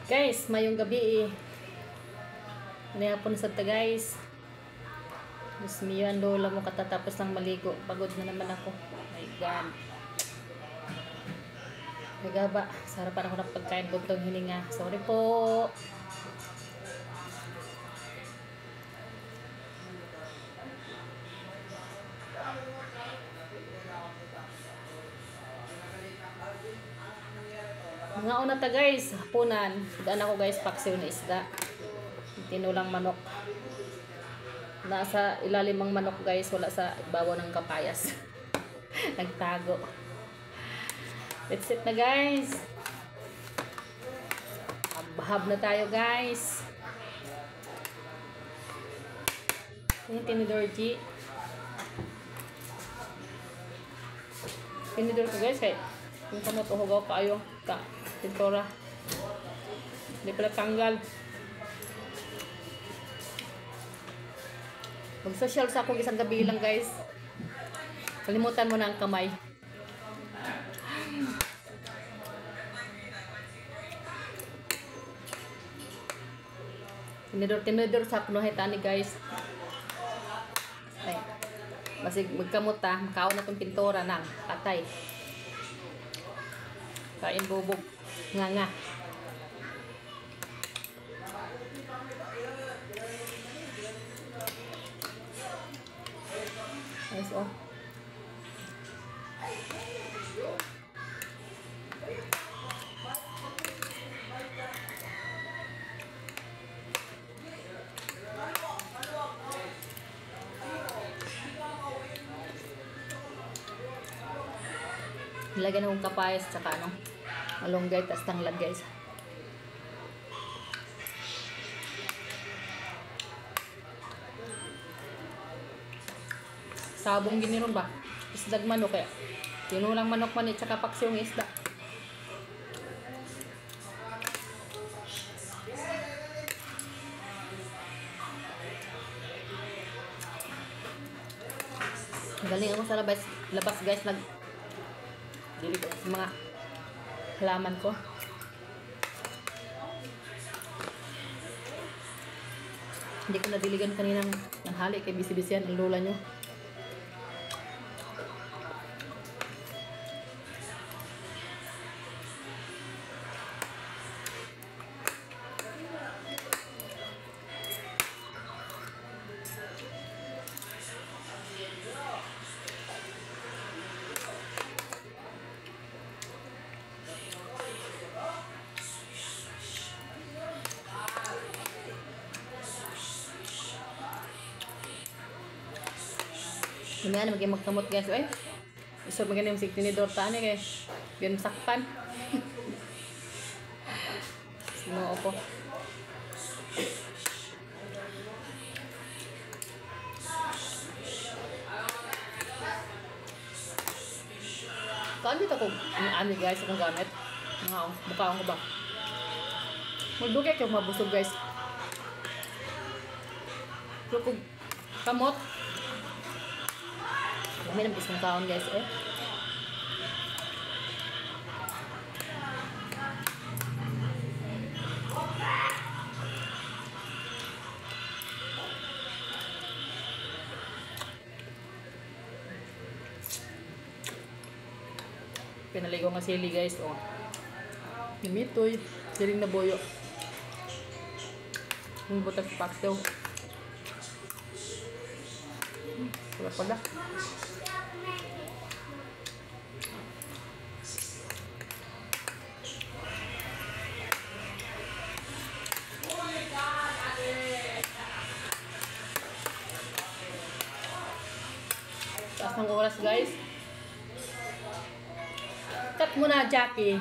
Guys, mayong gabi eh. Ano hapon sa ta guys. Diyos miyo, ang lola mo katatapos lang maligo. Pagod na naman ako. My God. Nagaba. Sarapan ako ng pagkain. Bugtong hininga. Sorry po. Mga una ta guys, hapunan. Daan ako guys, paksiw na isda. Tinulang manok. Nasa ilalim ang manok guys, wala sa ibabaw ng kapayas. Nagtago. That's it na guys. Habhab na tayo guys. Yung tinidor G. Tinidor ko guys kay yung kamot uhugaw pa ayo ka pintura. Hindi pala tanggal. Mag-social sa akong isang gabi lang guys. Kalimutan mo na ang kamay. Tinidor sa kunuhitani guys. Ay, basig magkamot ta, makaon na itong pintura na patay. Kain bubog nga. Nice oh. Nilagyan akong kapayas tsaka ano, malunggay tas tanglad guys. Sabong giniron ba? Isdag manok kaya. Tinulang manok man tsaka paksiw ng isda. Galing ako sa labas guys, dili ko sa mga halaman ko. Hindi ko nadiligan kaninang nanghali kay bisi-bisihan ang lola nyo. Ganyan, magkamot guys. Ay, iso maganim si tinidor tani kay yun sakpan. Sino ako? Kaan dito ko ani guys akong gamit. Mga mukha ko ba? Magdugay ko mabusog guys. So kung kamot may nabis ng kaon guys eh. Pinaligo nga sili guys oh. Nimitoy, siling na boyo. Yung butang pack daw. Wala pala. Taas ng oras guys. Cut mo na Jackie.